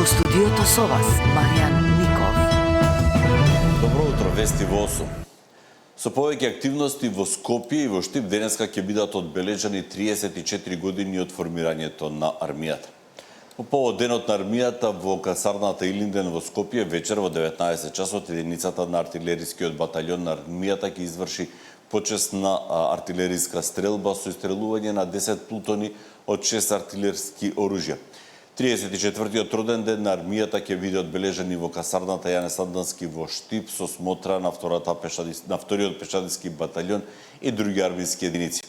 студиото со вас, Маријан Ников. Добро утро, вести во 8. Со повеќе активности во Скопје и во Штип денеска ќе бидат одбележани 34 години од формирањето на армијата. По повод денот на армијата во касарната Илинден во Скопје вечер во 19 часот единицата на артилерискиот баталјон на армијата ќе изврши почесна артилериска стрелба со истрелување на 10 плутони од 6 артилерски оружја. 34-тиот роден ден на армијата ќе биде одбележани во касарната Јане Сандонски во Штип со смотра на вториот пешадиски баталјон и други армијски единици.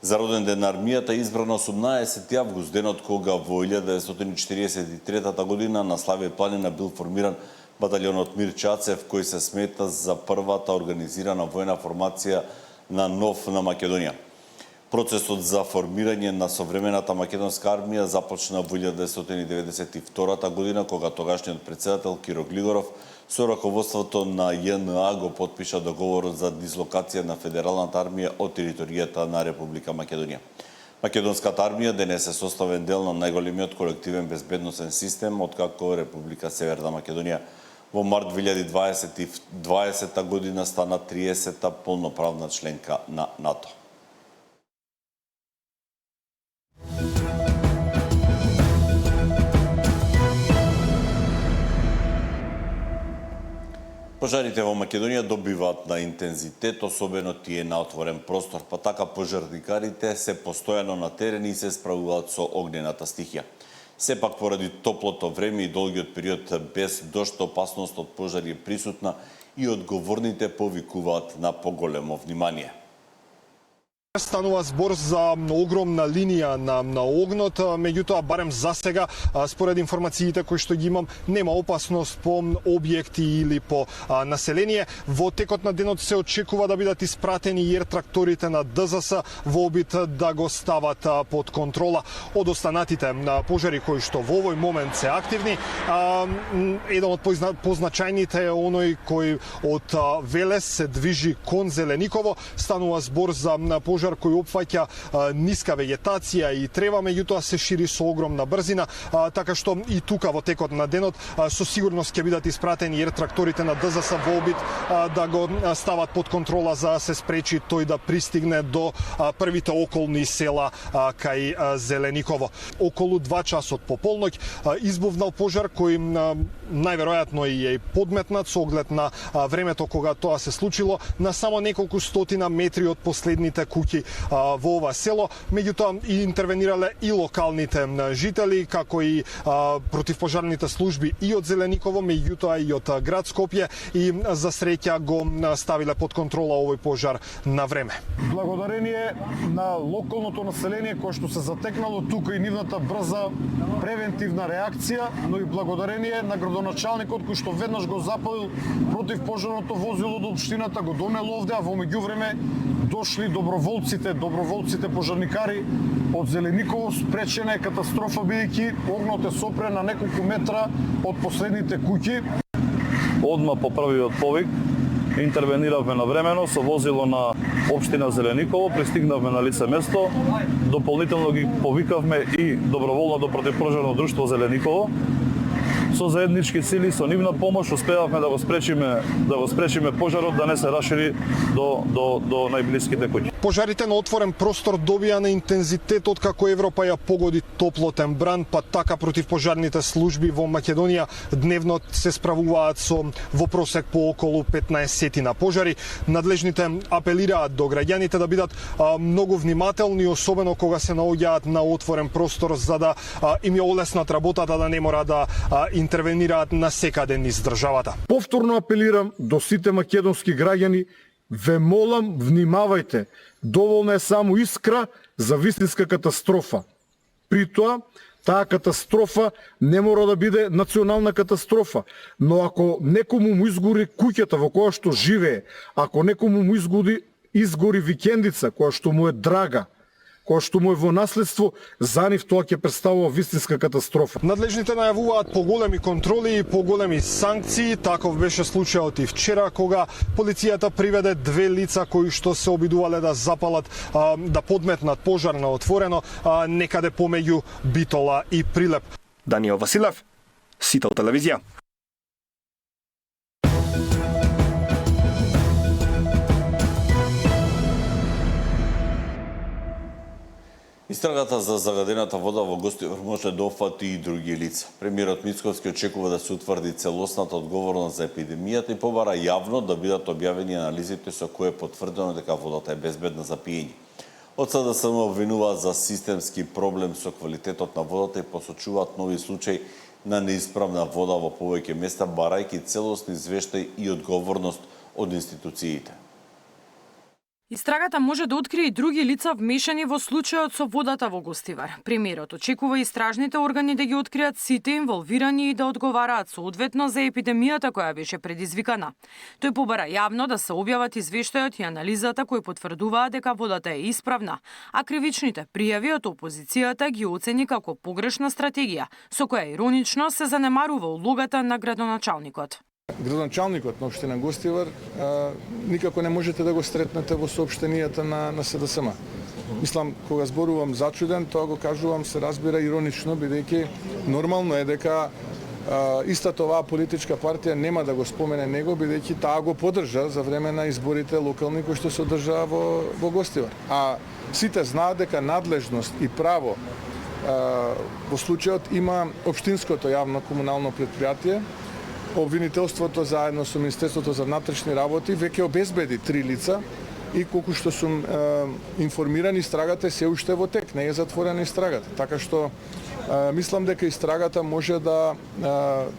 За роден ден на армијата избрано 18 август, денот кога во 1943 година на Славе планина бил формиран баталјонот Мир Чацев, кој се смета за првата организирана војна формација на НОВ на Македонија. Процесот за формирање на современата македонска армија започна во 1992 година, кога тогашниот претседател Киро Глигоров со раководството на ЈНА го потпиша договорот за дислокација на федералната армија од територијата на Република Македонија. Македонската армија денес е составен дел на најголемиот колективен безбедносен систем откако Република Северна Македонија во март 2020 година стана 30-та полноправна членка на НАТО. Пожарите во Македонија добиваат на интензитет, особено тие на отворен простор, па така пожарникарите се постојано на терен и се справуваат со огнената стихија. Сепак, поради топлото време и долгиот период без дожд, опасност од пожари е присутна и одговорните повикуваат на поголемо внимание. Станува збор за огромна линија на огнот, меѓутоа барем за сега, според информациите кои што ги имам, нема опасност по објекти или по население. Во текот на денот се очекува да бидат испратени и тракторите на ДЗС во обид да го стават под контрола. Од останатите пожари кои што во овој момент се активни, еден од позначајните е оној кој од Велес се движи кон Зелениково. Станува збор за пожар кој опфаќа ниска вегетација и трева, меѓутоа се шири со огромна брзина, така што и тука во текот на денот со сигурност ќе бидат испратени тракторите на ДЗС во обид да го стават под контрола за да се спречи тој да пристигне до првите околни села кај Зелениково. Околу 2 часот по полноќ избувнал пожар кој најверојатно е подметнат со оглед на времето кога тоа се случило на само неколку стотина метри од последните куќи во ова село, меѓутоа и интервенирале и локалните жители, како и противпожарните служби и од Зелениково, меѓутоа и од град Скопје, и за среќа го ставиле под контрола овој пожар на време. Благодарение на локалното население кое што се затекнало тука и нивната брза превентивна реакција, но и благодарение на градоначалникот кој што веднаш го запалил противпожарното возило до општината, го донел овде, а во меѓувреме дошли доброволците пожарникари од Зелениково. Спречена е катастрофа бидејќи огнот е сопрен на неколку метра од последните куќи. Одма по првиот повик интервениравме навремено со возило на општина Зелениково, пристигнавме на лице место, дополнително ги повикавме и доброволното противпожарно друштво Зелениково. Со заеднички сили, со нивна помош, успеавме да го спречиме пожарот да не се рашири до најблиските куќи. Пожарите на отворен простор добија на интензитет откако Европа ја погоди топлотен бран, па така противпожарните служби во Македонија дневно се справуваат со во просек по околу 15 на пожари. Надлежните апелираат до граѓаните да бидат многу внимателни, особено кога се наоѓаат на отворен простор, за да им ја олеснат работата, да не мора да интервенираат на секаде низ државата. Повторно апелирам до сите македонски граѓани, ве молам, внимавајте, доволна е само искра за вистинска катастрофа. При тоа, таа катастрофа не мора да биде национална катастрофа, но ако некому му изгори куќата во која што живее, ако некому му изгори викендица која што му е драга, која што му е во наследство, за нив тоа ќе представува вистинска катастрофа. Надлежните најавуваат поголеми контроли и поголеми санкции. Таков беше случајот и вчера, кога полицијата приведе 2 лица кои што се обидувале да запалат, да подметнат пожар на отворено, некаде помеѓу Битола и Прилеп. Даниел Василев, Сител телевизија. Истрагата за загадената вода во Гостивар може да опфати и други лица. Премиерот Мицковски очекува да се утврди целосната одговорност за епидемијата и побара јавно да бидат објавени анализите со кои е потврдено дека водата е безбедна за пиење. Од СДСМ обвинуваат за системски проблем со квалитетот на водата и посочуваат нови случаи на неисправна вода во повеќе места, барајќи целосни извештај и одговорност од институциите. Истрагата може да открие и други лица вмешани во случајот со водата во Гостивар. Премиерот очекува истражните органи да ги откријат сите инволвирани и да одговараат соодветно за епидемијата која беше предизвикана. Тој побара јавно да се објават извештајот и анализата кои потврдуваат дека водата е исправна, а кривичните пријави од опозицијата ги оцени како погрешна стратегија, со која иронично се занемарува улогата на градоначалникот. Градоначалникот на општина Гостивар никако не можете да го сретнете во соопштенијата на СДСМ. Мислам, кога зборувам зачуден, тоа го кажувам, се разбира иронично, бидејќи нормално е дека истата оваа политичка партија нема да го спомене него, бидејќи таа го поддржа за време на изборите локални кои што се одржаа во Гостивар. А сите знаат дека надлежност и право во случајот има општинското јавно комунално претпријатие. Обвинителството заедно со Министерството за внатрешни работи веќе обезбеди 3 лица и колку што сум информиран, истрагата се уште во тек, не е затворена истрагата. Така што мислам дека истрагата може да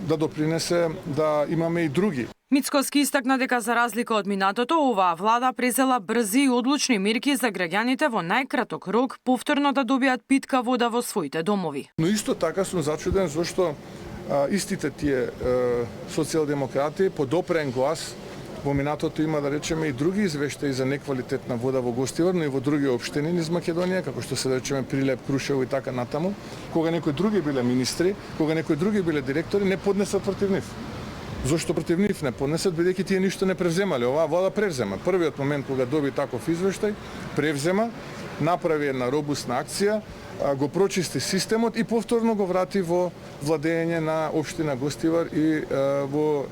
допринесе да имаме и други. Мицковски истакна дека за разлика од минатото, оваа влада презела брзи и одлучни мерки за граѓаните во најкраток рок повторно да добијат питка вода во своите домови. Но исто така сум зачуден зашто истите тие социјалдемократи по допрен глас во минатото има да речеме и други извештаи за неквалитетна вода во Гостивар, но и во други општини низ Македонија, како што се да речеме Прилеп, Крушево и така натаму, кога некои други биле министри, кога некои други биле директори, не поднесат против нив. Зошто против нив не поднесат, бидејќи тие ништо не превземале, оваа влада превзема. Првиот момент кога доби таков извештај, превзема, направи една робусна акција, го прочисти системот и повторно го врати во владење на општина Гостивар и во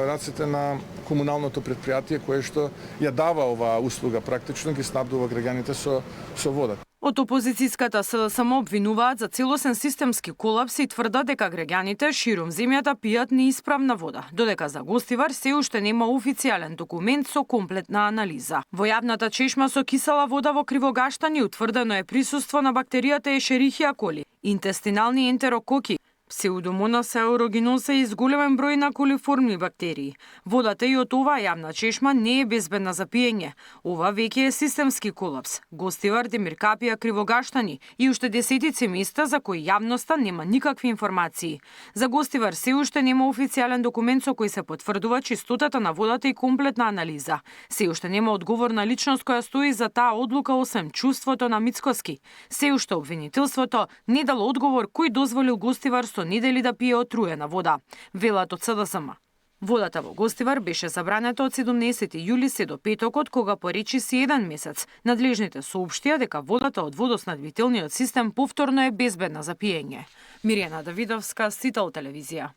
рацете на комуналното претпријатие кое што ја дава оваа услуга, практично ги снабдува граѓаните со вода. Од опозицијската СДСМ обвинуваат за целосен системски колапс и тврдат дека граѓаните ширум земјата пијат неисправна вода, додека за Гостивар се уште нема официјален документ со комплетна анализа. Во јавната чешма со кисела вода во Кривогаштани утврдено е присуство на бактеријата Ешерихија коли, интестинални ентерококи, Псеудомонас аерогиноза и зголемен број на колиформни бактерии. Водата и од оваа јавна чешма не е безбедна за пиење. Ова веќе е системски колапс. Гостивар, Демиркапија, Кривогаштани и уште десетици места за кои јавноста нема никакви информации. За Гостивар се уште нема официјален документ со кој се потврдува чистотата на водата и комплетна анализа. Се уште нема одговорна личност која стои за таа одлука освен чувството на Мицковски. Се уште обвинителството не дало одговор кој дозволил Гостивар со недели да пие отруена вода, велат од СДСМ. Водата во Гостивар беше забранета од 17 јули се до петокот, кога поречи си 1 месец. Надлежните соопштија дека водата од водоснабдителниот систем повторно е безбедна за пиење. Мирјана Давидовска, Сител телевизија.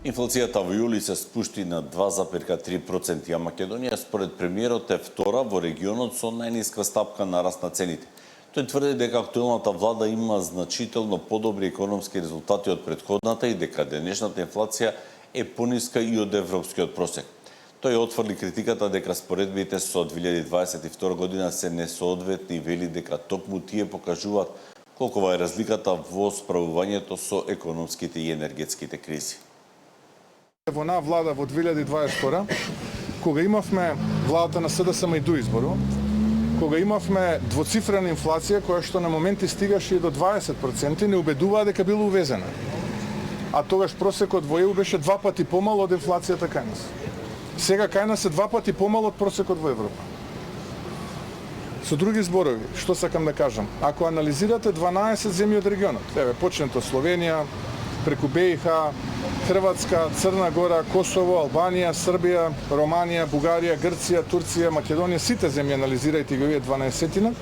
Инфлацијата во јули се спушти на 2,3%, а Македонија според премиерот е втора во регионот со најниска стапка на раст на цените. Тој тврди дека актуелната влада има значително подобри економски резултати од претходната и дека денешната инфлација е пониска и од европскиот просек. Тој отфрли критиката дека споредбите со 2022 година се несоодветни и вели дека токму тие покажуваат колкова е разликата во справувањето со економските и енергетските кризи. Во онаа влада во 2022, кога имавме владата на СДСМ и до избору, кога имавме двоцифрена инфлација која што на моменти стигаше и до 20%, не убедуваа дека била увезена. А тогаш просекот во ЕУ беше 2 пати помал од инфлацијата кај нас. Сега кај нас е 2 пати помал од просекот во Европа. Со други зборови, што сакам да кажам, ако анализирате 12 земји од регионот, почнете од Словенија, преку БиХ, Хрватска, Црна Гора, Косово, Албанија, Србија, Романија, Бугарија, Грција, Турција, Македонија, сите земји анализирајте ги овие 12-тина.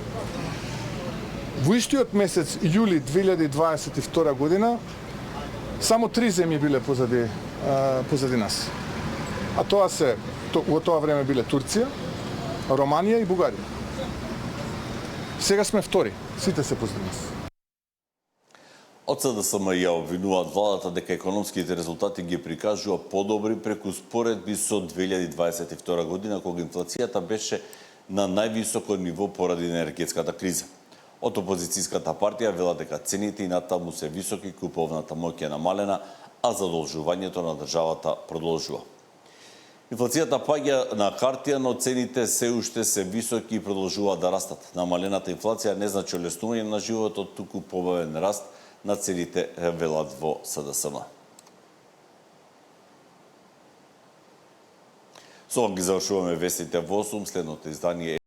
Во истиот месец јули 2022 година само 3 земји биле позади нас. А тоа се во тоа време биле Турција, Романија и Бугарија. Сега сме втори, сите се позади нас. Од СДСМ ја обвинуваат владата дека економските резултати ги прикажува подобри преку споредби со 2022 година, кога инфлацијата беше на највисоко ниво поради енергетската криза. Од опозицијската партија велат дека цените и натаму се високи, куповната моќ е намалена, а задолжувањето на државата продолжува. Инфлацијата паѓа на хартија, но цените се уште се високи и продолжуваат да растат. Намалената инфлација не значи олеснување на животот, туку побавен раст на цените, велат во СДСМ. Со ова ги завршуваме вестите во 8, следното издание